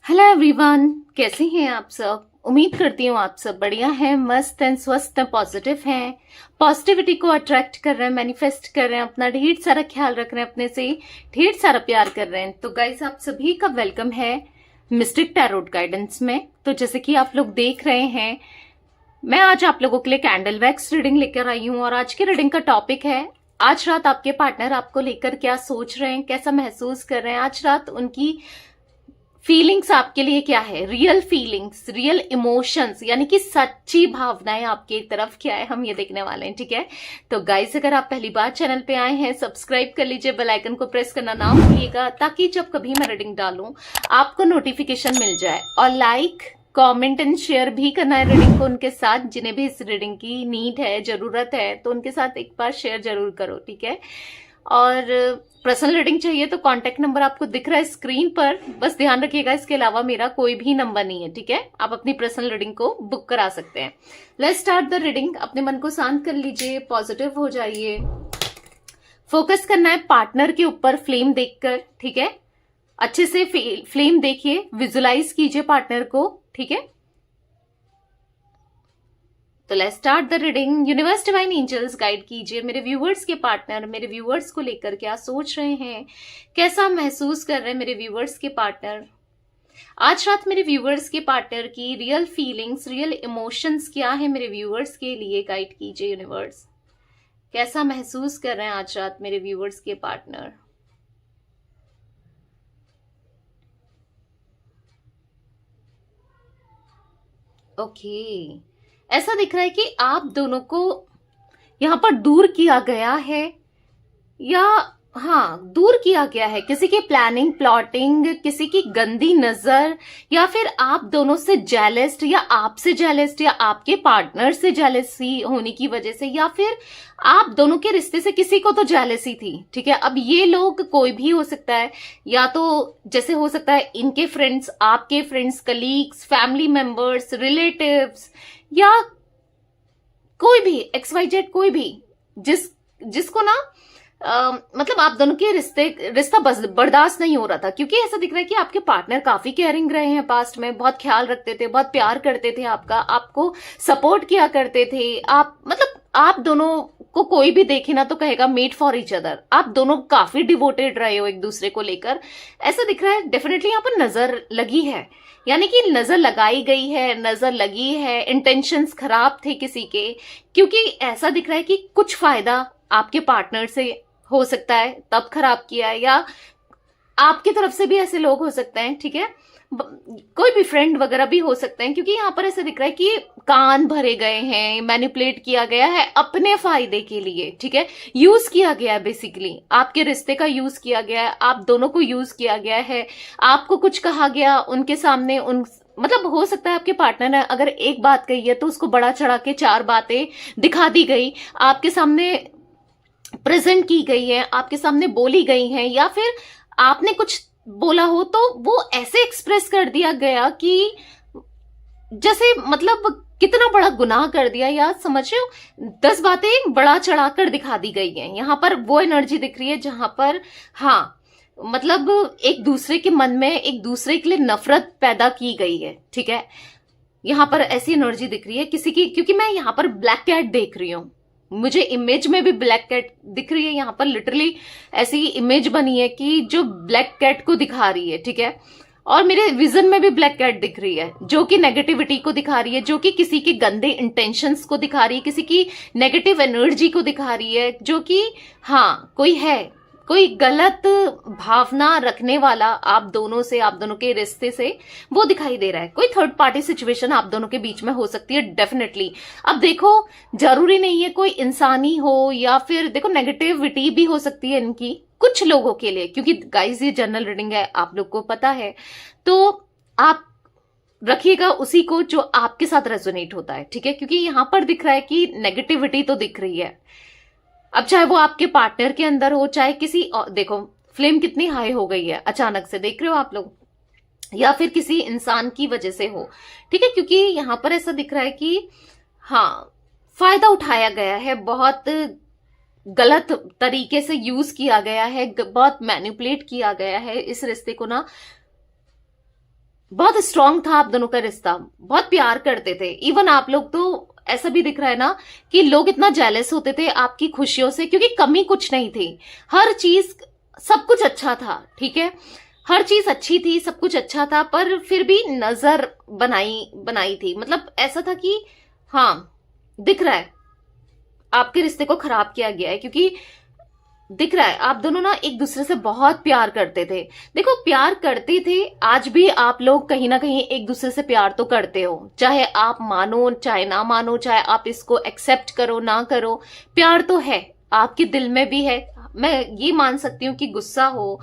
Hello everyone, कैसे हैं आप सब। उम्मीद करती हूँ आप सब बढ़िया हैं, मस्त हैं, स्वस्थ हैं, पॉजिटिव हैं, पॉजिटिविटी को अट्रैक्ट कर रहे हैं, मैनिफेस्ट कर रहे हैं, अपना ढेर सारा ख्याल रख रहे हैं, अपने से ढेर सारा प्यार कर रहे हैं। तो गाइस, आप सभी का वेलकम है मिस्टिक टैरोट गाइडेंस में। तो जैसे कि आप लोग देख रहे हैं, मैं आज आप लोगों के लिए कैंडल वैक्स रीडिंग लेकर आई हूँ और आज की रीडिंग का टॉपिक है आज रात आपके पार्टनर आपको लेकर क्या सोच रहे हैं, कैसा महसूस कर रहे हैं, आज रात उनकी फीलिंग्स आपके लिए क्या है, रियल फीलिंग्स, रियल इमोशंस, यानी कि सच्ची भावनाएं आपकी तरफ क्या है, हम ये देखने वाले हैं। ठीक है, तो गाइस, अगर आप पहली बार चैनल पे आए हैं, सब्सक्राइब कर लीजिए, बेल आइकन को प्रेस करना ना भूलिएगा, ताकि जब कभी मैं रीडिंग डालूं आपको नोटिफिकेशन मिल जाए। और लाइक, कमेंट एंड शेयर भी करना है रीडिंग को उनके साथ, जिन्हें भी इस रीडिंग की नीड है, जरूरत है, तो उनके साथ एक बार शेयर जरूर करो। ठीक है, और पर्सनल रीडिंग चाहिए तो कांटेक्ट नंबर आपको दिख रहा है स्क्रीन पर, बस ध्यान रखिएगा, इसके अलावा मेरा कोई भी नंबर नहीं है। ठीक है, आप अपनी पर्सनल रीडिंग को बुक करा सकते हैं। Let's start the reading. अपने मन को शांत कर लीजिए, पॉजिटिव हो जाइए, फोकस करना है पार्टनर के ऊपर फ्लेम देखकर। ठीक है, अच्छे से फ्लेम देखिए, विजुलाइज कीजिए पार्टनर को। ठीक है, तो let's start the reading. Universe divine angels guide कीजिए मेरे व्यूवर्स के पार्टनर मेरे व्यूवर्स को लेकर क्या सोच रहे हैं, कैसा महसूस कर रहे हैं मेरे व्यूवर्स के पार्टनर। आज रात मेरे व्यूवर्स के पार्टनर की रियल फीलिंग्स, रियल इमोशंस क्या है मेरे व्यूवर्स के लिए, गाइड कीजिए यूनिवर्स। कैसा महसूस कर रहे हैं आज रात मेरे व्यूवर्स के पार्टनर। ओके, ऐसा दिख रहा है कि आप दोनों को यहां पर दूर किया गया है, या हाँ, दूर किया गया है। किसी की प्लानिंग, प्लॉटिंग, किसी की गंदी नजर, या फिर आप दोनों से जेलस्ट, या आपसे जेलस्ट, या आपके पार्टनर से जेलसी होने की वजह से, या फिर आप दोनों के रिश्ते से किसी को तो जेलसी थी। ठीक है, अब ये लोग कोई भी हो सकता है, या तो जैसे हो सकता है इनके फ्रेंड्स, आपके friends, colleagues, family members, relatives, या कोई भी XYZ, कोई भी जिसको ना मतलब आप दोनों के रिश्ता बर्दाश्त नहीं हो रहा था। क्योंकि ऐसा दिख रहा है कि आपके पार्टनर काफी केयरिंग रहे हैं, पास्ट में बहुत ख्याल रखते थे, बहुत प्यार करते थे आपका, आपको सपोर्ट किया करते थे। आप दोनों को कोई भी देखे ना तो कहेगा मेड फॉर ईच अदर। आप दोनों काफी डिवोटेड रहे हो एक दूसरे को लेकर, ऐसा दिख रहा है। डेफिनेटली यहाँ पर नजर लगी है, यानी कि नजर लगाई गई है, नजर लगी है, इंटेंशंस खराब थे किसी के। क्योंकि ऐसा दिख रहा है कि कुछ फायदा आपके पार्टनर से हो सकता है तब खराब किया है, या आपकी तरफ से भी ऐसे लोग हो सकते हैं। ठीक है, कोई भी फ्रेंड वगैरह भी हो सकते हैं। क्योंकि यहाँ पर ऐसा दिख रहा है कि कान भरे गए हैं, मैनिपुलेट किया गया है अपने फायदे के लिए। ठीक है, यूज किया गया है, बेसिकली आपके रिश्ते का यूज किया गया है, आप दोनों को यूज किया गया है, आपको कुछ कहा गया उनके सामने, मतलब हो सकता है आपके पार्टनर ने अगर एक बात कही है तो उसको बड़ा चढ़ा के 4 बातें दिखा दी गई, आपके सामने प्रेजेंट की गई है, आपके सामने बोली गई हैं, या फिर आपने कुछ बोला हो तो वो ऐसे एक्सप्रेस कर दिया गया कि जैसे मतलब कितना बड़ा गुनाह कर दिया, या समझ रहे हो, 10 बातें बड़ा चढ़ाकर दिखा दी गई हैं। यहां पर वो एनर्जी दिख रही है जहां पर हाँ, मतलब एक दूसरे के मन में एक दूसरे के लिए नफरत पैदा की गई है। ठीक है, यहां पर ऐसी एनर्जी दिख रही है किसी की, क्योंकि मैं यहां पर ब्लैक कैट देख रही हूं, मुझे इमेज में भी ब्लैक कैट दिख रही है। यहाँ पर लिटरली ऐसी इमेज बनी है कि जो ब्लैक कैट को दिखा रही है। ठीक है, और मेरे विजन में भी ब्लैक कैट दिख रही है, जो कि नेगेटिविटी को दिखा रही है, जो कि किसी के गंदे इंटेंशंस को दिखा रही है, किसी की नेगेटिव एनर्जी को दिखा रही है, जो कि हाँ, कोई गलत भावना रखने वाला आप दोनों से, आप दोनों के रिश्ते से वो दिखाई दे रहा है। कोई थर्ड पार्टी सिचुएशन आप दोनों के बीच में हो सकती है डेफिनेटली। अब देखो, जरूरी नहीं है कोई इंसानी हो, या फिर देखो नेगेटिविटी भी हो सकती है इनकी कुछ लोगों के लिए, क्योंकि गाइस ये जनरल रीडिंग है, आप लोग को पता है। तो आप रखिएगा उसी को जो आपके साथ रेजोनेट होता है। ठीक है, क्योंकि यहां पर दिख रहा है कि नेगेटिविटी तो दिख रही है। अब चाहे वो आपके पार्टनर के अंदर हो, चाहे किसी और, देखो फ्लेम कितनी हाई हो गई है अचानक से, देख रहे हो आप लोग, या फिर किसी इंसान की वजह से हो। ठीक है, क्योंकि यहां पर ऐसा दिख रहा है कि हाँ, फायदा उठाया गया है, बहुत गलत तरीके से यूज किया गया है, बहुत मैनिपुलेट किया गया है इस रिश्ते को ना बहुत स्ट्रांग था आप दोनों का रिश्ता, बहुत प्यार करते थे। इवन आप लोग तो ऐसा भी दिख रहा है ना कि लोग इतना जेलस होते थे आपकी खुशियों से, क्योंकि कमी कुछ नहीं थी, हर चीज सब कुछ अच्छा था, ठीक है, हर चीज अच्छी थी, सब कुछ अच्छा था, पर फिर भी नजर बनाई बनाई थी। मतलब ऐसा था कि हाँ, दिख रहा है आपके रिश्ते को खराब किया गया है, क्योंकि दिख रहा है आप दोनों ना एक दूसरे से बहुत प्यार करते थे। देखो, प्यार करते थे, आज भी आप लोग कहीं ना कहीं एक दूसरे से प्यार तो करते हो, चाहे आप मानो चाहे ना मानो, चाहे आप इसको एक्सेप्ट करो ना करो, प्यार तो है, आपके दिल में भी है। मैं ये मान सकती हूँ कि गुस्सा हो,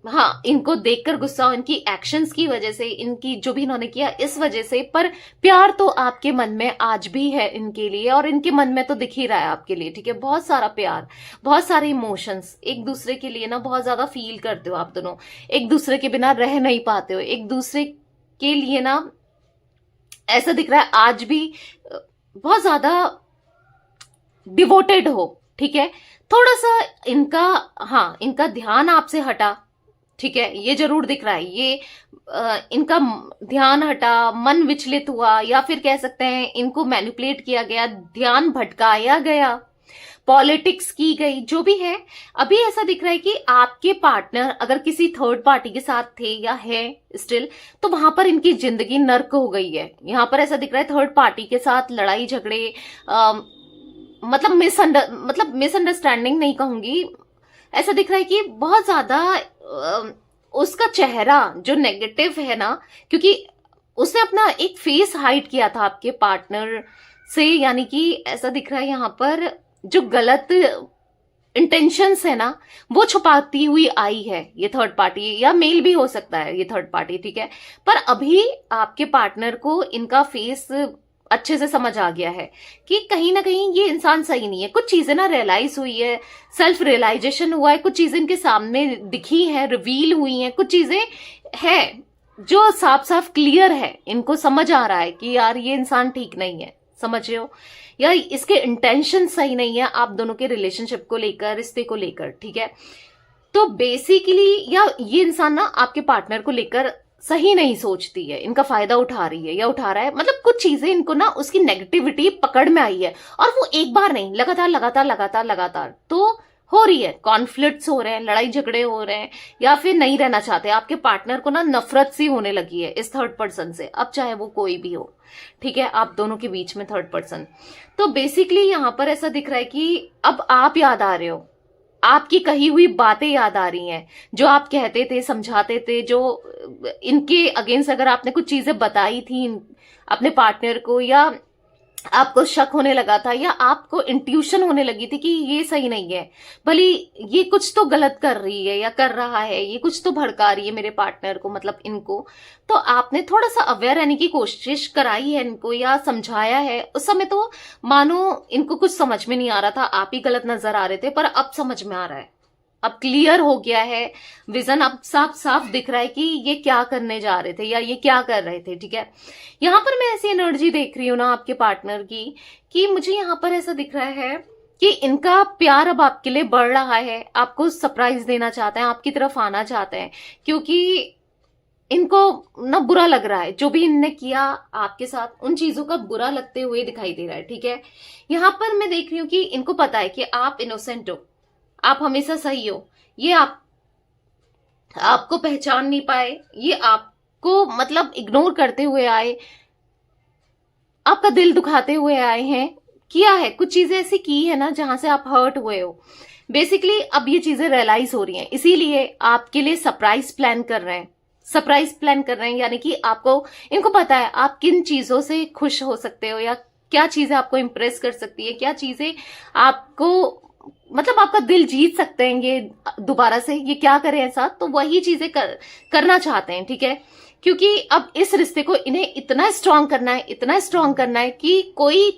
हाँ, इनको देखकर गुस्सा हो, इनकी एक्शंस की वजह से, इनकी जो भी इन्होंने किया इस वजह से, पर प्यार तो आपके मन में आज भी है इनके लिए, और इनके मन में तो दिख ही रहा है आपके लिए, ठीक है, बहुत सारा प्यार, बहुत सारे इमोशंस एक दूसरे के लिए ना बहुत ज्यादा फील करते हो आप दोनों, एक दूसरे के बिना रह नहीं पाते हो, एक दूसरे के लिए ना ऐसा दिख रहा है आज भी बहुत ज्यादा डिवोटेड हो, ठीक है। थोड़ा सा इनका, हाँ, इनका ध्यान आपसे हटा, ठीक है, ये जरूर दिख रहा है, ये इनका ध्यान हटा, मन विचलित हुआ, या फिर कह सकते हैं इनको मैनिपुलेट किया गया, ध्यान भटकाया गया, पॉलिटिक्स की गई, जो भी है। अभी ऐसा दिख रहा है कि आपके पार्टनर अगर किसी थर्ड पार्टी के साथ थे या है स्टिल, तो वहां पर इनकी जिंदगी नर्क हो गई है। यहां पर ऐसा दिख रहा है थर्ड पार्टी के साथ लड़ाई झगड़े, मतलब मिसअंडरस्टैंडिंग नहीं कहूंगी, ऐसा दिख रहा है कि बहुत ज्यादा उसका चेहरा जो नेगेटिव है ना, क्योंकि उसने अपना एक फेस हाइड किया था आपके पार्टनर से, यानी कि ऐसा दिख रहा है यहां पर जो गलत इंटेंशंस है ना वो छुपाती हुई आई है ये थर्ड पार्टी, या मेल भी हो सकता है ये थर्ड पार्टी, ठीक है। पर अभी आपके पार्टनर को इनका फेस अच्छे से समझ आ गया है कि कहीं ना कहीं ये इंसान सही नहीं है, कुछ चीजें ना रियलाइज हुई है, सेल्फ रियलाइजेशन हुआ है, कुछ चीजें इनके सामने दिखी हैं, रिवील हुई हैं, कुछ चीजें है जो साफ साफ क्लियर है, इनको समझ आ रहा है कि यार ये इंसान ठीक नहीं है, समझ रहे हो, या इसके इंटेंशन सही नहीं है आप दोनों के रिलेशनशिप को लेकर, रिश्ते को लेकर, ठीक है। तो बेसिकली या ये इंसान ना आपके पार्टनर को लेकर सही नहीं सोचती है, इनका फायदा उठा रही है या उठा रहा है, मतलब कुछ चीजें इनको ना उसकी नेगेटिविटी पकड़ में आई है, और वो एक बार नहीं, लगातार लगातार लगातार लगातार तो हो रही है, कॉन्फ्लिक्ट्स हो रहे हैं, लड़ाई झगड़े हो रहे हैं, या फिर नहीं रहना चाहते आपके पार्टनर को ना नफरत सी होने लगी है इस थर्ड पर्सन से, अब चाहे वो कोई भी हो, ठीक है, आप दोनों के बीच में थर्ड पर्सन। तो बेसिकली यहां पर ऐसा दिख रहा है कि अब आप याद आ रहे हो, आपकी कही हुई बातें याद आ रही हैं, जो आप कहते थे, समझाते थे, जो इनके अगेंस्ट अगर आपने कुछ चीजें बताई थी अपने पार्टनर को, या आपको शक होने लगा था, या आपको इंट्यूशन होने लगी थी कि ये सही नहीं है, भले ये कुछ तो गलत कर रही है या कर रहा है, ये कुछ तो भड़का रही है मेरे पार्टनर को, मतलब इनको, तो आपने थोड़ा सा अवेयर रहने की कोशिश कराई है इनको या समझाया है। उस समय तो मानो इनको कुछ समझ में नहीं आ रहा था, आप ही गलत नजर आ रहे थे, पर अब समझ में आ रहा है, अब क्लियर हो गया है, विजन अब साफ साफ दिख रहा है कि ये क्या करने जा रहे थे या ये क्या कर रहे थे, ठीक है। यहां पर मैं ऐसी एनर्जी देख रही हूं ना आपके पार्टनर की, कि मुझे यहां पर ऐसा दिख रहा है कि इनका प्यार अब आपके लिए बढ़ रहा है, आपको सरप्राइज देना चाहते हैं, आपकी तरफ आना चाहते हैं, क्योंकि इनको ना बुरा लग रहा है, जो भी इनने किया आपके साथ उन चीजों का बुरा लगते हुए दिखाई दे रहा है, ठीक है। यहां पर मैं देख रही हूं कि इनको पता है कि आप इनोसेंट हो, आप हमेशा सही हो, ये आपको पहचान नहीं पाए, ये आपको मतलब इग्नोर करते हुए आए, आपका दिल दुखाते हुए आए हैं, किया है कुछ चीजें ऐसी की है ना जहां से आप हर्ट हुए हो। बेसिकली अब ये चीजें रियलाइज हो रही हैं, इसीलिए आपके लिए सरप्राइज प्लान कर रहे हैं, सरप्राइज प्लान कर रहे हैं, यानी कि आपको, इनको पता है आप किन चीजों से खुश हो सकते हो, या क्या चीजें आपको इंप्रेस कर सकती है, क्या चीजें आपको मतलब आपका दिल जीत सकते हैं, ये दोबारा से ये क्या करें ऐसा, तो वही चीजें करना चाहते हैं, ठीक है। क्योंकि अब इस रिश्ते को इन्हें इतना स्ट्रांग करना है, इतना स्ट्रांग करना है कि कोई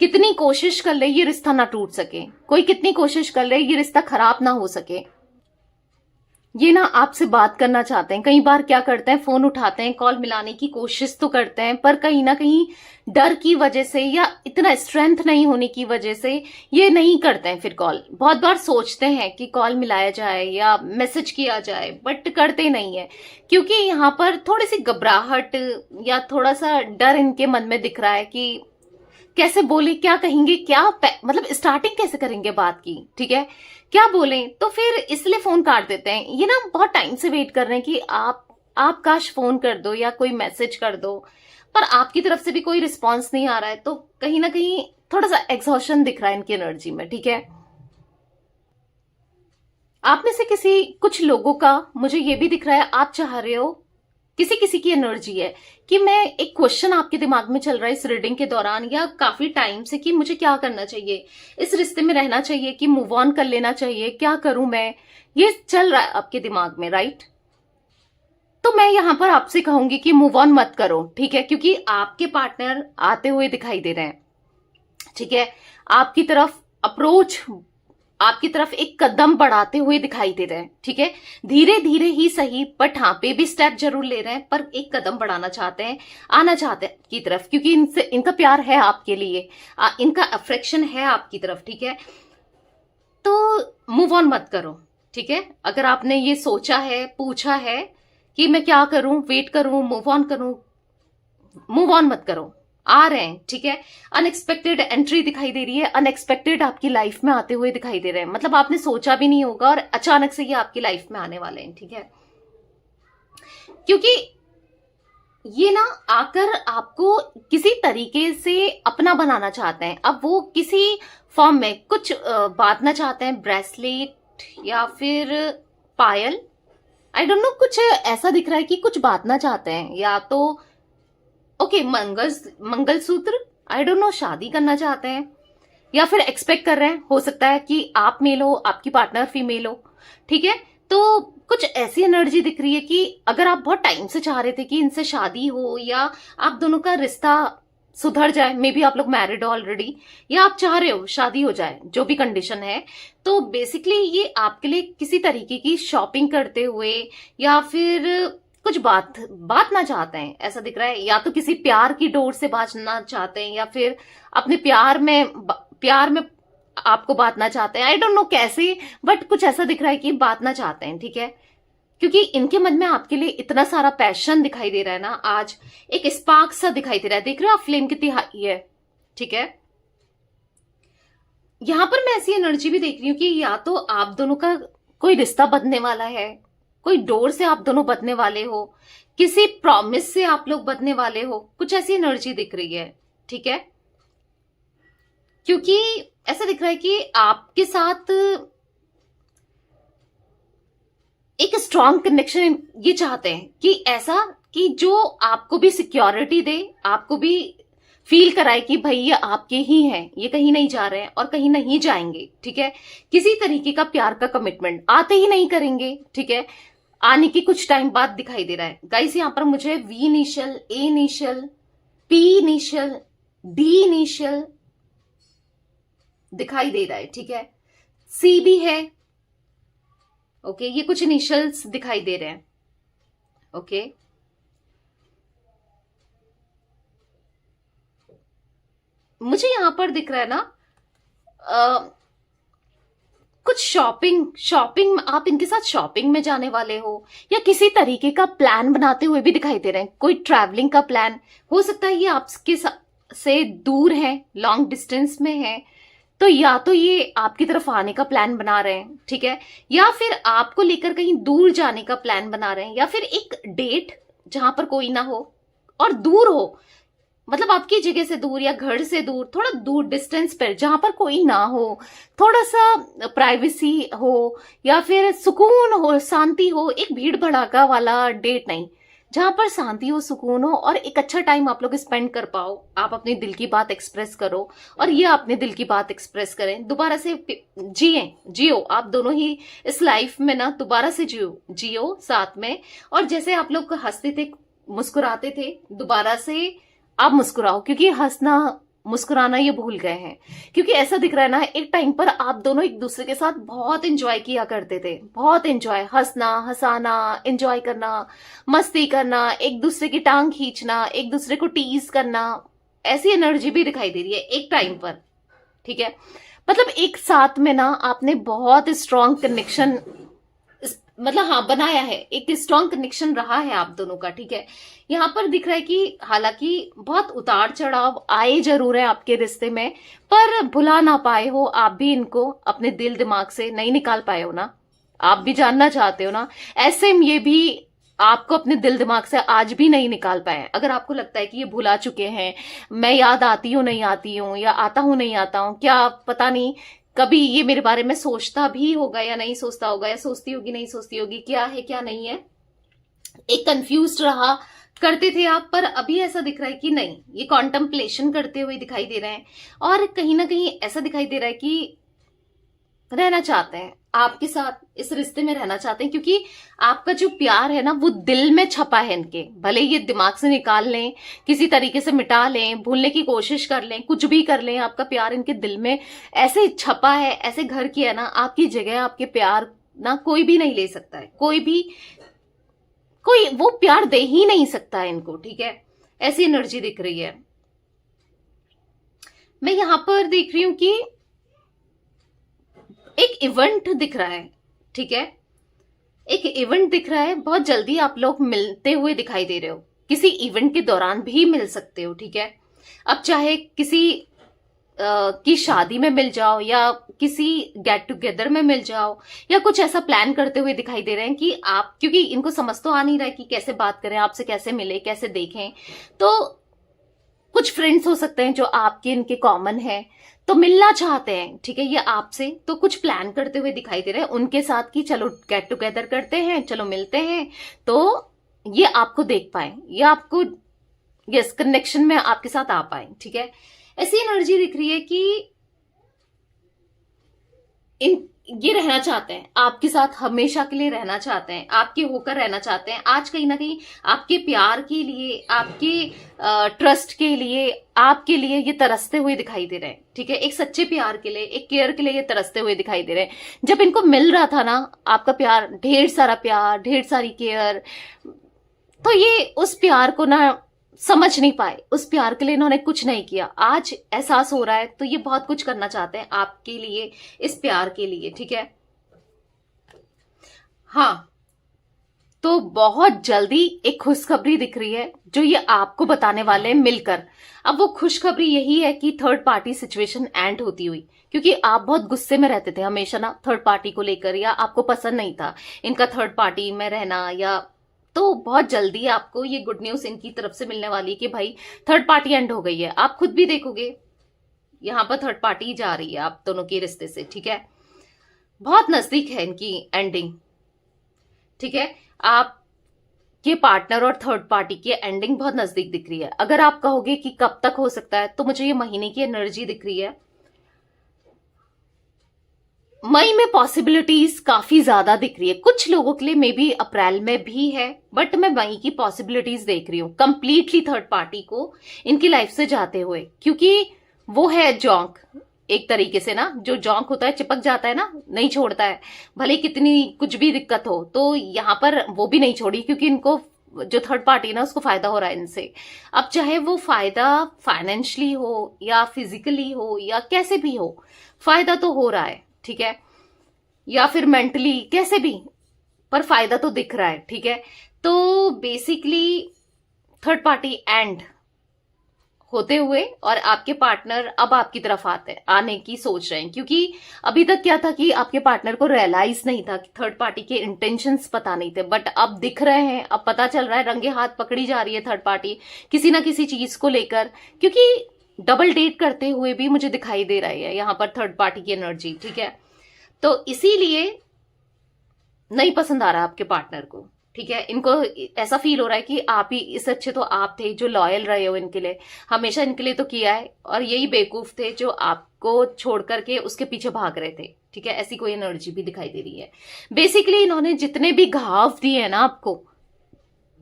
कितनी कोशिश कर ले ये रिश्ता ना टूट सके, कोई कितनी कोशिश कर ले ये रिश्ता खराब ना हो सके। ये ना आपसे बात करना चाहते हैं। कई बार क्या करते हैं, फोन उठाते हैं, कॉल मिलाने की कोशिश तो करते हैं, पर कहीं ना कहीं डर की वजह से या इतना स्ट्रेंथ नहीं होने की वजह से ये नहीं करते हैं फिर कॉल। बहुत बार सोचते हैं कि कॉल मिलाया जाए या मैसेज किया जाए, बट करते नहीं है, क्योंकि यहाँ पर थोड़ी सी घबराहट या थोड़ा सा डर इनके मन में दिख रहा है कि कैसे बोले, क्या कहेंगे, क्या मतलब स्टार्टिंग कैसे करेंगे बात की, ठीक है, क्या बोलें, तो फिर इसलिए फोन काट देते हैं। ये ना बहुत टाइम से वेट कर रहे हैं कि आप काश फोन कर दो या कोई मैसेज कर दो, पर आपकी तरफ से भी कोई रिस्पॉन्स नहीं आ रहा है, तो कहीं ना कहीं थोड़ा सा एग्जॉशन दिख रहा है इनकी एनर्जी में, ठीक है। आप में से किसी कुछ लोगों का मुझे ये भी दिख रहा है, आप चाह रहे हो, किसी किसी की एनर्जी है कि मैं, एक क्वेश्चन आपके दिमाग में चल रहा है इस रीडिंग के दौरान या काफी टाइम से, कि मुझे क्या करना चाहिए, इस रिश्ते में रहना चाहिए कि मूव ऑन कर लेना चाहिए, क्या करूं मैं, ये चल रहा है आपके दिमाग में, राइट। तो मैं यहां पर आपसे कहूंगी कि मूव ऑन मत करो, ठीक है, क्योंकि आपके पार्टनर आते हुए दिखाई दे रहे हैं, ठीक है, आपकी तरफ अप्रोच, आपकी तरफ एक कदम बढ़ाते हुए दिखाई दे रहे हैं, ठीक है, धीरे धीरे ही सही, बट हाँ बेबी स्टेप जरूर ले रहे हैं, पर एक कदम बढ़ाना चाहते हैं, आना चाहते हैं की तरफ, क्योंकि इनसे, इनका प्यार है आपके लिए, इनका अफेक्शन है आपकी तरफ, ठीक है। तो मूव ऑन मत करो, ठीक है। अगर आपने ये सोचा है, पूछा है कि मैं क्या करूं, वेट करूं, मूव ऑन करूं, मूव ऑन मत करो, आ रहे हैं, ठीक है। अनएक्सपेक्टेड एंट्री दिखाई दे रही है, अनएक्सपेक्टेड आपकी लाइफ में आते हुए दिखाई दे रहे हैं, मतलब आपने सोचा भी नहीं होगा और अचानक से ये आपकी लाइफ में आने वाले हैं, ठीक है। क्योंकि ये ना आकर आपको किसी तरीके से अपना बनाना चाहते हैं, अब वो किसी फॉर्म में कुछ बांधना चाहते हैं, ब्रेसलेट या फिर पायल, आई डोंट नो, कुछ ऐसा दिख रहा है कि कुछ बांधना चाहते हैं, या तो okay mangalsutra, I don't know, शादी करना चाहते हैं, या फिर एक्सपेक्ट कर रहे हैं, हो सकता है कि आप मेल हो, आपकी पार्टनर फीमेल हो, ठीक है। तो कुछ ऐसी एनर्जी दिख रही है कि अगर आप बहुत टाइम से चाह रहे थे कि इनसे शादी हो या आप दोनों का रिश्ता सुधर जाए, मे बी आप लोग मैरिड हो ऑलरेडी, या आप चाह रहे हो शादी हो जाए, जो भी कंडीशन है, तो बेसिकली ये आपके लिए किसी तरीके की शॉपिंग करते हुए या फिर कुछ बांटना चाहते हैं, ऐसा दिख रहा है, या तो किसी प्यार की डोर से बांटना चाहते हैं, या फिर अपने प्यार में आपको बांटना चाहते हैं, आई डोंट नो कैसे, बट कुछ ऐसा दिख रहा है कि बांटना चाहते हैं, ठीक है। क्योंकि इनके मन में आपके लिए इतना सारा पैशन दिखाई दे रहा है ना, आज एक स्पार्क सा दिखाई दे रहा है, देख रहे हो आप फ्लेम कितनी हाई है, ठीक है। यहां पर मैं ऐसी एनर्जी भी देख रही हूँ कि या तो आप दोनों का कोई रिश्ता बदलने वाला है, कोई डोर से आप दोनों बदलने वाले हो, किसी प्रॉमिस से आप लोग बदलने वाले हो, कुछ ऐसी एनर्जी दिख रही है, ठीक है। क्योंकि ऐसा दिख रहा है कि आपके साथ एक स्ट्रॉन्ग कनेक्शन ये चाहते हैं, कि ऐसा कि जो आपको भी सिक्योरिटी दे, आपको भी फील कराए कि भाई ये आपके ही हैं, ये कहीं नहीं जा रहे हैं और कहीं नहीं जाएंगे, ठीक है। किसी तरीके का प्यार का कमिटमेंट आते ही नहीं करेंगे, ठीक है, आने की कुछ टाइम बाद दिखाई दे रहा है। गाइस यहाँ पर मुझे V initial, A initial, P initial, D initial दिखाई दे रहा है, ठीक है, सी भी है, ओके, ये कुछ इनिशियल्स दिखाई दे रहे हैं, ओके। मुझे यहां पर दिख रहा है ना कुछ शॉपिंग आप इनके साथ शॉपिंग में जाने वाले हो, या किसी तरीके का प्लान बनाते हुए भी दिखाई दे रहे हैं, कोई ट्रैवलिंग का प्लान हो सकता है, ये आपके से दूर है, लॉन्ग डिस्टेंस में है, तो या तो ये आपकी तरफ आने का प्लान बना रहे हैं, ठीक है, या फिर आपको लेकर कहीं दूर जाने का प्लान बना रहे हैं, या फिर एक डेट जहां पर कोई ना हो और दूर हो, मतलब आपकी जगह से दूर या घर से दूर, थोड़ा दूर डिस्टेंस पर, जहां पर कोई ना हो, थोड़ा सा प्राइवेसी हो, या फिर सुकून हो, शांति हो, एक भीड़ भड़ाका वाला डेट नहीं, जहां पर शांति हो, सुकून हो और एक अच्छा टाइम आप लोग स्पेंड कर पाओ, आप अपने दिल की बात एक्सप्रेस करो और ये अपने दिल की बात एक्सप्रेस करें, दोबारा से जियो आप दोनों ही इस लाइफ में ना, दोबारा से जियो साथ में, और जैसे आप लोग हंसते थे, मुस्कुराते थे, दोबारा से आप मुस्कुराओ, क्योंकि हंसना मुस्कुराना ये भूल गए हैं। क्योंकि ऐसा दिख रहा है ना, एक टाइम पर आप दोनों एक दूसरे के साथ बहुत एंजॉय किया करते थे, बहुत एंजॉय, हंसना हंसाना, एंजॉय करना, मस्ती करना, एक दूसरे की टांग खींचना, एक दूसरे को टीज करना, ऐसी एनर्जी भी दिखाई दे रही है एक टाइम पर। ठीक है, मतलब एक साथ में ना आपने बहुत स्ट्रांग कनेक्शन, मतलब हाँ बनाया है, एक स्ट्रांग कनेक्शन रहा है आप दोनों का। ठीक है, यहाँ पर दिख रहा है कि हालांकि बहुत उतार चढ़ाव आए जरूर है आपके रिश्ते में, पर भुला ना पाए हो आप भी इनको, अपने दिल दिमाग से नहीं निकाल पाए हो ना, आप भी जानना चाहते हो ना। ऐसे में ये भी आपको अपने दिल दिमाग से आज भी नहीं निकाल पाए। अगर आपको लगता है कि ये भुला चुके हैं, मैं याद आती हूँ नहीं आती हूँ, या आता हूँ नहीं आता हूँ, क्या पता नहीं कभी ये मेरे बारे में सोचता भी होगा या नहीं सोचता होगा, या सोचती होगी नहीं सोचती होगी, क्या है क्या नहीं है, एक कंफ्यूज रहा करते थे आप। पर अभी ऐसा दिख रहा है कि नहीं, ये कॉन्टम्पलेशन करते हुए दिखाई दे रहे हैं, और कहीं ना कहीं ऐसा दिखाई दे रहा है कि रहना चाहते हैं आपके साथ, इस रिश्ते में रहना चाहते हैं। क्योंकि आपका जो प्यार है ना वो दिल में छपा है इनके, भले ये दिमाग से निकाल लें, किसी तरीके से मिटा लें, भूलने की कोशिश कर लें, कुछ भी कर लें, आपका प्यार इनके दिल में ऐसे छपा है, ऐसे घर किया ना, आपकी जगह आपके प्यार ना कोई भी नहीं ले सकता है, कोई भी, कोई वो प्यार दे ही नहीं सकता है इनको। ठीक है, ऐसी एनर्जी दिख रही है। मैं यहां पर देख रही हूं कि एक इवेंट दिख रहा है। ठीक है, एक इवेंट दिख रहा है, बहुत जल्दी आप लोग मिलते हुए दिखाई दे रहे हो, किसी इवेंट के दौरान भी मिल सकते हो। ठीक है, अब चाहे किसी की शादी में मिल जाओ, या किसी गेट टुगेदर में मिल जाओ, या कुछ ऐसा प्लान करते हुए दिखाई दे रहे हैं कि आप, क्योंकि इनको समझ तो आ नहीं रहा है कि कैसे बात करें आपसे, कैसे मिले, कैसे देखें। तो कुछ फ्रेंड्स हो सकते हैं जो आपके इनके कॉमन है, तो मिलना चाहते हैं। ठीक है, ये आपसे तो कुछ प्लान करते हुए दिखाई दे रहे हैं उनके साथ कि चलो गेट टुगेदर करते हैं, चलो मिलते हैं, तो ये आपको देख पाए, या आपको यस कनेक्शन में आपके साथ आ पाए। ठीक है, ऐसी एनर्जी दिख रही है कि ये रहना चाहते हैं आपके साथ, हमेशा के लिए रहना चाहते हैं, आपके होकर रहना चाहते हैं। आज कहीं ना कहीं आपके प्यार के लिए, आपके ट्रस्ट के लिए, आपके लिए ये तरसते हुए दिखाई दे रहे हैं। ठीक है, एक सच्चे प्यार के लिए, एक केयर के लिए ये तरसते हुए दिखाई दे रहे हैं। जब इनको मिल रहा था ना आपका प्यार, ढेर सारा प्यार, ढेर सारी केयर, तो ये उस प्यार को ना समझ नहीं पाए, उस प्यार के लिए इन्होंने कुछ नहीं किया। आज एहसास हो रहा है तो ये बहुत कुछ करना चाहते हैं आपके लिए, इस प्यार के लिए। ठीक है, हाँ, तो बहुत जल्दी एक खुशखबरी दिख रही है जो ये आपको बताने वाले हैं मिलकर। अब वो खुशखबरी यही है कि थर्ड पार्टी सिचुएशन एंड होती हुई, क्योंकि आप बहुत गुस्से में रहते थे हमेशा ना थर्ड पार्टी को लेकर, या आपको पसंद नहीं था इनका थर्ड पार्टी में रहना, या तो बहुत जल्दी आपको ये गुड न्यूज इनकी तरफ से मिलने वाली है कि भाई थर्ड पार्टी एंड हो गई है। आप खुद भी देखोगे यहां पर थर्ड पार्टी जा रही है आप दोनों के रिश्ते से। ठीक है, बहुत नजदीक है इनकी एंडिंग। ठीक है, आप के पार्टनर और थर्ड पार्टी की एंडिंग बहुत नजदीक दिख रही है। अगर आप कहोगे कि कब तक हो सकता है, तो मुझे ये महीने की एनर्जी दिख रही है। मई में पॉसिबिलिटीज काफी ज्यादा दिख रही है, कुछ लोगों के लिए मे बी अप्रैल में भी है, बट मैं मई की पॉसिबिलिटीज देख रही हूं कंप्लीटली थर्ड पार्टी को इनकी लाइफ से जाते हुए। क्योंकि वो है जोंक, एक तरीके से ना, जो जोंक होता है चिपक जाता है ना, नहीं छोड़ता है, भले कितनी कुछ भी दिक्कत हो। तो यहां पर वो भी नहीं छोड़ी, क्योंकि इनको जो थर्ड पार्टी है ना उसको फायदा हो रहा है इनसे। अब चाहे वो फायदा फाइनेंशियली हो, या फिजिकली हो, या कैसे भी हो, फायदा तो हो रहा है। ठीक है, या फिर मेंटली, कैसे भी, पर फायदा तो दिख रहा है। ठीक है, तो बेसिकली थर्ड पार्टी एंड होते हुए, और आपके पार्टनर अब आपकी तरफ आने की सोच रहे हैं। क्योंकि अभी तक क्या था कि आपके पार्टनर को रियलाइज नहीं था कि थर्ड पार्टी के इंटेंशंस पता नहीं थे, बट अब दिख रहे हैं, अब पता चल रहा है, रंगे हाथ पकड़ी जा रही है थर्ड पार्टी किसी ना किसी चीज को लेकर। क्योंकि डबल डेट करते हुए भी मुझे दिखाई दे रहा है यहाँ पर थर्ड पार्टी की एनर्जी। ठीक है, तो इसीलिए नहीं पसंद आ रहा आपके पार्टनर को। ठीक है, इनको ऐसा फील हो रहा है कि आप ही इससे अच्छे तो आप थे जो लॉयल रहे हो इनके लिए, हमेशा इनके लिए तो किया है, और यही बेवकूफ थे जो आपको छोड़ करके उसके पीछे भाग रहे थे। ठीक है, ऐसी कोई एनर्जी भी दिखाई दे रही है। बेसिकली इन्होंने जितने भी घाव दिए हैं ना आपको,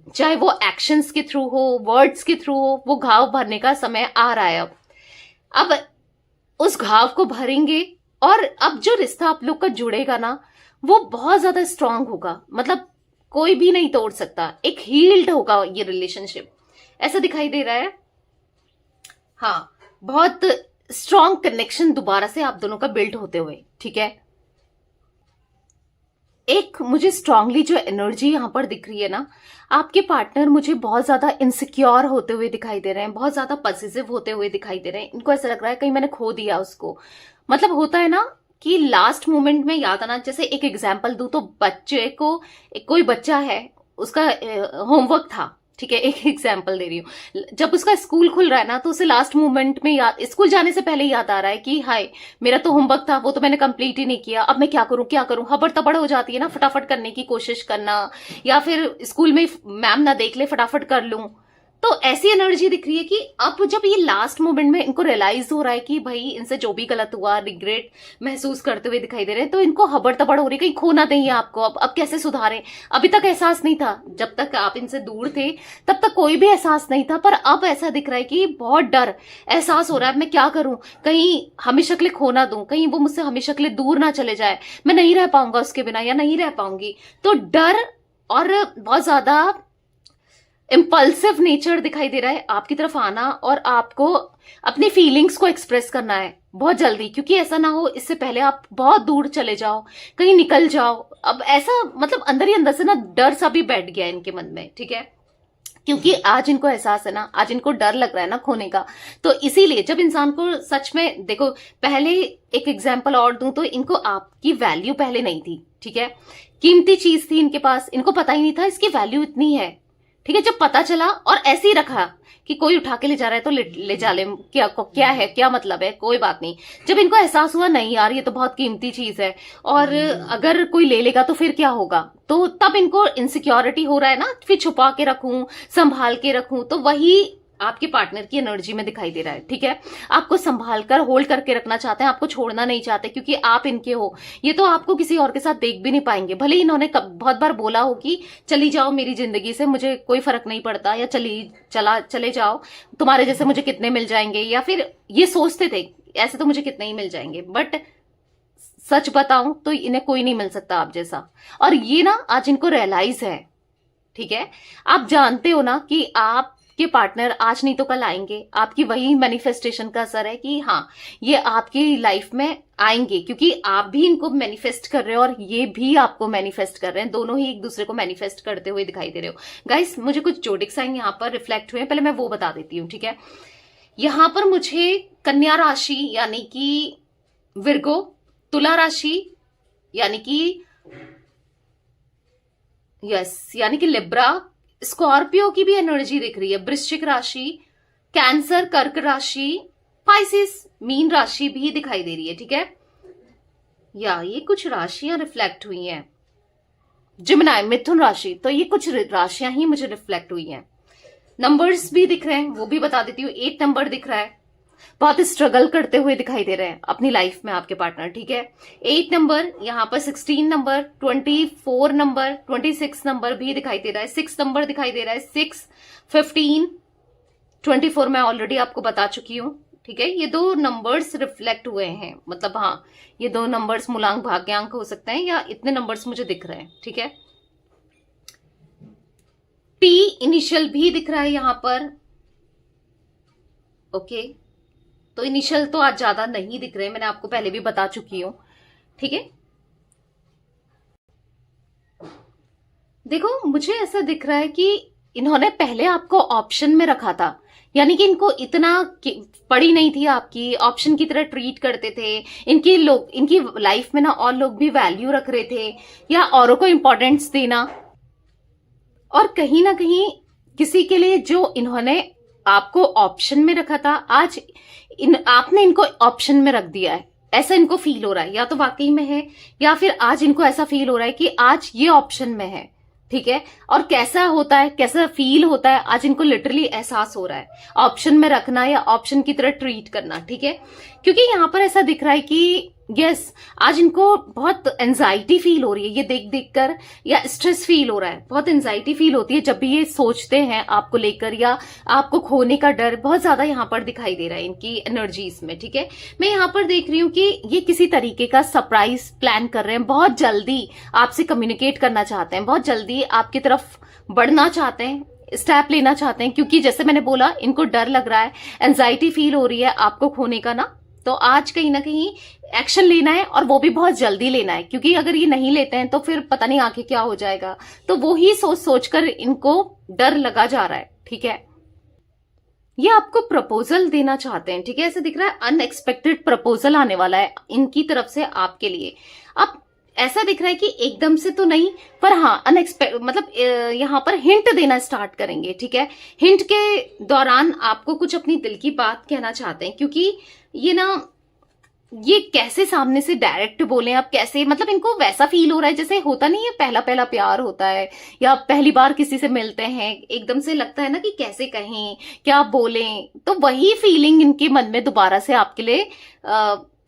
चाहे वो एक्शंस के थ्रू हो, वर्ड्स के थ्रू हो, वो घाव भरने का समय आ रहा है अब। अब उस घाव को भरेंगे और अब जो रिश्ता आप लोग का जुड़ेगा ना वो बहुत ज्यादा स्ट्रांग होगा, मतलब कोई भी नहीं तोड़ सकता, एक हील्ड होगा ये रिलेशनशिप, ऐसा दिखाई दे रहा है। हाँ, बहुत स्ट्रांग कनेक्शन दोबारा से आप दोनों का बिल्ड होते हुए, ठीक है। एक मुझे स्ट्रांगली जो एनर्जी यहां पर दिख रही है ना, आपके पार्टनर मुझे बहुत ज्यादा इनसिक्योर होते हुए दिखाई दे रहे हैं, बहुत ज्यादा पॉजिटिव होते हुए दिखाई दे रहे हैं। इनको ऐसा लग रहा है कहीं मैंने खो दिया उसको, मतलब होता है ना कि लास्ट मोमेंट में याद आना। जैसे एक एग्जांपल दूं तो बच्चे को, कोई बच्चा है उसका होमवर्क था, ठीक है, एक एग्जांपल दे रही हूँ, जब उसका स्कूल खुल रहा है ना तो उसे लास्ट मोमेंट में याद, स्कूल जाने से पहले याद आ रहा है कि हाय मेरा तो होमवर्क था वो तो मैंने कंप्लीट ही नहीं किया, अब मैं क्या करूं क्या करूं, हबड़ तबड़ हो जाती है ना, फटाफट करने की कोशिश करना, या फिर स्कूल में मैम ना देख ले फटाफट कर लूं। तो ऐसी एनर्जी दिख रही है कि अब जब ये लास्ट मोमेंट में इनको रियलाइज हो रहा है कि भाई इनसे जो भी गलत हुआ, रिग्रेट महसूस करते हुए दिखाई दे रहे हैं, तो इनको हबड़ तबड़ हो रही है कहीं खो ना दें आपको। अब कैसे सुधारें, अभी तक एहसास नहीं था, जब तक आप इनसे दूर थे तब तक कोई भी एहसास नहीं था, पर अब ऐसा दिख रहा है कि बहुत डर एहसास हो रहा है, मैं क्या करूं, कहीं हमेशा के लिए खो ना दूं, कहीं वो मुझसे हमेशा के लिए दूर ना चले जाए, मैं नहीं रह पाऊंगा उसके बिना या नहीं रह पाऊंगी। तो डर और बहुत ज्यादा इम्पल्सिव नेचर दिखाई दे रहा है आपकी तरफ आना, और आपको अपनी फीलिंग्स को एक्सप्रेस करना है बहुत जल्दी, क्योंकि ऐसा ना हो इससे पहले आप बहुत दूर चले जाओ, कहीं निकल जाओ। अब ऐसा मतलब अंदर ही अंदर से ना डर सा भी बैठ गया इनके मन में, ठीक है, क्योंकि आज इनको एहसास है ना, आज इनको डर लग रहा है ना खोने का। तो इसीलिए जब इंसान को सच में देखो, पहले एक एग्जांपल और दूं तो इनको आपकी वैल्यू पहले नहीं थी, ठीक है, कीमती चीज थी इनके पास, इनको पता ही नहीं था इसकी वैल्यू इतनी है, ठीक है। जब पता चला और ऐसे ही रखा कि कोई उठा के ले जा रहा है तो ले जा ले, क्या है, क्या मतलब है, कोई बात नहीं। जब इनको एहसास हुआ नहीं यार ये तो बहुत कीमती चीज है और अगर कोई ले लेगा तो फिर क्या होगा, तो तब इनको इनसिक्योरिटी हो रहा है ना, फिर छुपा के रखूं, संभाल के रखूं, तो वही आपके पार्टनर की एनर्जी में दिखाई दे रहा है, ठीक है। आपको संभाल कर होल्ड करके रखना चाहते हैं, आपको छोड़ना नहीं चाहते, क्योंकि आप इनके हो। ये तो आपको किसी और के साथ देख भी नहीं पाएंगे, भले ही इन्होंने बहुत बार बोला हो कि चली जाओ मेरी जिंदगी से, मुझे कोई फर्क नहीं पड़ता, या चले जाओ, तुम्हारे जैसे मुझे कितने मिल जाएंगे, या फिर ये सोचते थे ऐसे तो मुझे कितने ही मिल जाएंगे, बट सच बताऊं तो इन्हें कोई नहीं मिल सकता आप जैसा। और ये ना आज इनको रियलाइज है, ठीक है। आप जानते हो ना कि आप के पार्टनर आज नहीं तो कल आएंगे, आपकी वही मैनिफेस्टेशन का असर है कि हाँ ये आपकी लाइफ में आएंगे, क्योंकि आप भी इनको मैनिफेस्ट कर रहे हो और ये भी आपको मैनिफेस्ट कर रहे हैं, दोनों ही एक दूसरे को मैनिफेस्ट करते हुए दिखाई दे रहे हो। गाइस मुझे कुछ जोडिक साइन यहाँ पर रिफ्लेक्ट हुए हैं, पहले मैं वो बता देती हूँ, ठीक है। यहां पर मुझे कन्या राशि यानी कि विर्गो, तुला राशि यानी कि यानी कि लिब्रा, स्कॉर्पियो की भी एनर्जी दिख रही है, वृश्चिक राशि, कैंसर, कर्क राशि, पाइसिस, मीन राशि भी दिखाई दे रही है, ठीक है। या ये कुछ राशियां रिफ्लेक्ट हुई हैं, जिमिनाई, मिथुन राशि, तो ये कुछ राशियां ही मुझे रिफ्लेक्ट हुई हैं। नंबर्स भी दिख रहे हैं, वो भी बता देती हूँ। 8 नंबर दिख रहा है, बहुत स्ट्रगल करते हुए दिखाई दे रहे हैं अपनी लाइफ में आपके पार्टनर, ठीक है। 8 नंबर, यहाँ पर 16 नंबर, 24 नंबर, 26 नंबर भी दिखाई दे रहा है, 6 नंबर दिखाई दे रहा है, 6, 15, 24 मैं ऑलरेडी आपको बता चुकी हूँ, ठीक है। ये 2 नंबर्स रिफ्लेक्ट हुए हैं, मतलब हाँ ये 2 नंबर्स मूलांक भाग्यांक हो सकते हैं, या इतने नंबर्स मुझे दिख रहे हैं, ठीक है। टी इनिशियल भी दिख रहा है यहां पर, ओके। तो इनिशियल तो आज ज्यादा नहीं दिख रहे, मैंने आपको पहले भी बता चुकी हूं, ठीक है। देखो मुझे ऐसा दिख रहा है कि इन्होंने पहले आपको ऑप्शन में रखा था, यानी कि इनको इतना पड़ी नहीं थी आपकी, ऑप्शन की तरह ट्रीट करते थे। इनकी लाइफ में ना और लोग भी वैल्यू रख रहे थे, या औरों को इंपॉर्टेंस देना, और कहीं ना कहीं किसी के लिए जो इन्होंने आपको ऑप्शन में रखा था, आज आपने इनको ऑप्शन में रख दिया है, ऐसा इनको फील हो रहा है। या तो वाकई में है, या फिर आज इनको ऐसा फील हो रहा है कि आज ये ऑप्शन में है, ठीक है। और कैसा होता है, कैसा फील होता है, आज इनको लिटरली एहसास हो रहा है, ऑप्शन में रखना या ऑप्शन की तरह ट्रीट करना, ठीक है। क्योंकि यहां पर ऐसा दिख रहा है कि यस, आज इनको बहुत एंजाइटी फील हो रही है ये देख देख कर, या स्ट्रेस फील हो रहा है, बहुत एंजाइटी फील होती है जब भी ये सोचते हैं आपको लेकर, या आपको खोने का डर बहुत ज्यादा यहाँ पर दिखाई दे रहा है इनकी एनर्जीज में। ठीक है, मैं यहाँ पर देख रही हूँ कि ये किसी तरीके का सरप्राइज प्लान कर रहे हैं, बहुत जल्दी आपसे कम्युनिकेट करना चाहते हैं, बहुत जल्दी आपकी तरफ बढ़ना चाहते हैं, स्टेप लेना चाहते हैं, क्योंकि जैसे मैंने बोला इनको डर लग रहा है, एंजाइटी फील हो रही है आपको खोने का ना। तो आज कहीं ना कहीं एक्शन लेना है, और वो भी बहुत जल्दी लेना है, क्योंकि अगर ये नहीं लेते हैं तो फिर पता नहीं आगे क्या हो जाएगा। तो वो ही सोच सोचकर इनको डर लगा जा रहा है। ठीक है, ये आपको प्रपोजल देना चाहते हैं। ठीक है, ऐसे दिख रहा है अनएक्सपेक्टेड प्रपोजल आने वाला है इनकी तरफ से आपके लिए। अब ऐसा दिख रहा है कि एकदम से तो नहीं, पर हाँ अनएक्सपेक्ट मतलब यहाँ पर हिंट देना स्टार्ट करेंगे। ठीक है, हिंट के दौरान आपको कुछ अपनी दिल की बात कहना चाहते हैं, क्योंकि ये ना, ये कैसे सामने से डायरेक्ट बोले आप, कैसे, मतलब इनको वैसा फील हो रहा है जैसे होता नहीं है पहला पहला प्यार होता है, या पहली बार किसी से मिलते हैं, एकदम से लगता है ना कि कैसे कहें, क्या बोलें। तो वही फीलिंग इनके मन में दोबारा से आपके लिए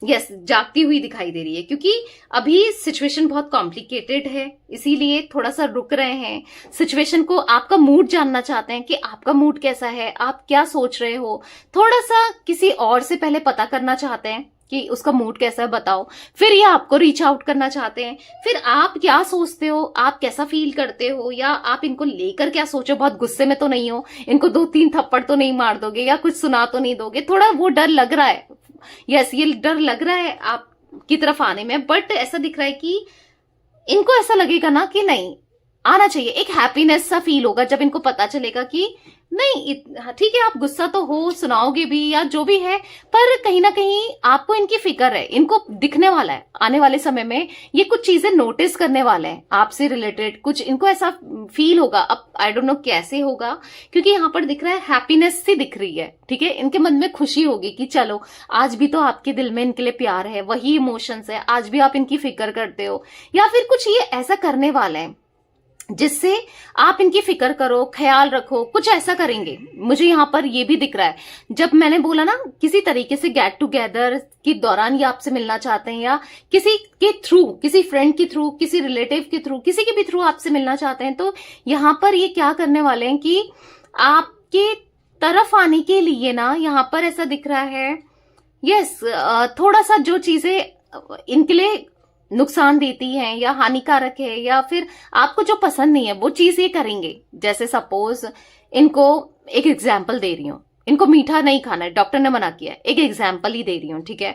यस जागती हुई दिखाई दे रही है, क्योंकि अभी सिचुएशन बहुत कॉम्प्लिकेटेड है, इसीलिए थोड़ा सा रुक रहे हैं। सिचुएशन को, आपका मूड जानना चाहते हैं कि आपका मूड कैसा है, आप क्या सोच रहे हो, थोड़ा सा किसी और से पहले पता करना चाहते हैं कि उसका मूड कैसा है, बताओ। फिर ये आपको रीच आउट करना चाहते हैं, फिर आप क्या सोचते हो, आप कैसा फील करते हो, या आप इनको लेकर क्या सोचो, बहुत गुस्से में तो नहीं हो, इनको 2-3 थप्पड़ तो नहीं मार दोगे, या कुछ सुना तो नहीं दोगे। थोड़ा वो डर लग रहा है, यस ये डर लग रहा है आपकी तरफ आने में, बट ऐसा दिख रहा है कि इनको ऐसा लगेगा ना कि नहीं आना चाहिए, एक हैप्पीनेस सा फील होगा जब इनको पता चलेगा कि नहीं ठीक है, आप गुस्सा तो हो, सुनाओगे भी या जो भी है, पर कहीं ना कहीं आपको इनकी फिक्र है, इनको दिखने वाला है आने वाले समय में, ये कुछ चीजें नोटिस करने वाले हैं आपसे रिलेटेड, कुछ इनको ऐसा फील होगा। अब आई डोंट नो कैसे होगा, क्योंकि यहाँ पर दिख रहा है हैप्पीनेस सी दिख रही है। ठीक है, इनके मन में खुशी होगी कि चलो आज भी तो आपके दिल में इनके लिए प्यार है, वही इमोशंस है, आज भी आप इनकी फिक्र करते हो, या फिर कुछ ये ऐसा करने वाले हैं जिससे आप इनकी फिक्र करो, ख्याल रखो, कुछ ऐसा करेंगे। मुझे यहाँ पर ये भी दिख रहा है, जब मैंने बोला ना किसी तरीके से गेट टुगेदर के दौरान ये आपसे मिलना चाहते हैं, या किसी के थ्रू, किसी फ्रेंड के थ्रू, किसी रिलेटिव के थ्रू, किसी के भी थ्रू आपसे मिलना चाहते हैं, तो यहाँ पर ये क्या करने वाले हैं कि आपके तरफ आने के लिए ना, यहाँ पर ऐसा दिख रहा है यस थोड़ा सा जो चीजें इनके लिए नुकसान देती हैं या हानिकारक है, या फिर आपको जो पसंद नहीं है वो चीज ये करेंगे। जैसे सपोज इनको एक एग्जाम्पल दे रही हूँ, इनको मीठा नहीं खाना है, डॉक्टर ने मना किया है, एक एग्जाम्पल ही दे रही हूँ। ठीक है,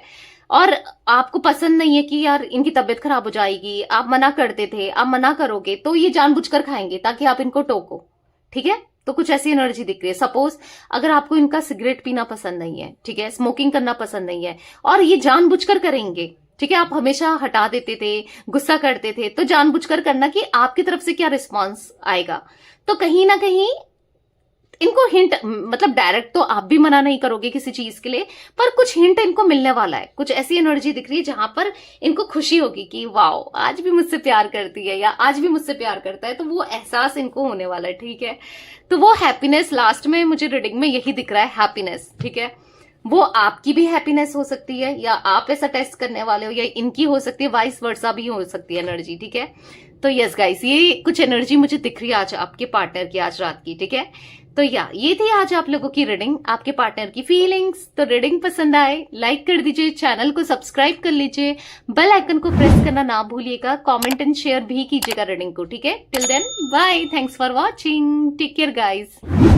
और आपको पसंद नहीं है कि यार इनकी तबीयत खराब हो जाएगी, आप मना करते थे, आप मना करोगे तो ये जानबूझकर खाएंगे ताकि आप इनको टोको। ठीक है, तो कुछ ऐसी एनर्जी दिख रही है। सपोज अगर आपको इनका सिगरेट पीना पसंद नहीं है, ठीक है, स्मोकिंग करना पसंद नहीं है, और ये जानबूझकर करेंगे, ठीक है, आप हमेशा हटा देते थे, गुस्सा करते थे, तो जानबूझकर करना कि आपकी तरफ से क्या रिस्पांस आएगा। तो कहीं ना कहीं इनको हिंट, मतलब डायरेक्ट तो आप भी मना नहीं करोगे किसी चीज के लिए, पर कुछ हिंट इनको मिलने वाला है। कुछ ऐसी एनर्जी दिख रही है जहां पर इनको खुशी होगी कि वाओ आज भी मुझसे प्यार करती है, या आज भी मुझसे प्यार करता है, तो वो एहसास इनको होने वाला है। ठीक है, तो वो हैप्पीनेस लास्ट में मुझे रीडिंग में यही दिख रहा है, हैप्पीनेस। ठीक है, वो आपकी भी हैप्पीनेस हो सकती है, या आप ऐसा टेस्ट करने वाले हो, या इनकी हो सकती है, वाइस वर्सा भी हो सकती है एनर्जी। ठीक है, तो यस गाइस, ये कुछ एनर्जी मुझे दिख रही है आज आपके पार्टनर की, आज रात की। ठीक है, तो ये थी आज आप लोगों की रीडिंग, आपके पार्टनर की फीलिंग्स। तो रीडिंग पसंद आए लाइक कर दीजिए, चैनल को सब्सक्राइब कर लीजिए, बेल आइकन को प्रेस करना ना भूलिएगा, कमेंट एंड शेयर भी कीजिएगा रीडिंग को। ठीक है, till then bye, thanks for watching, take care guys.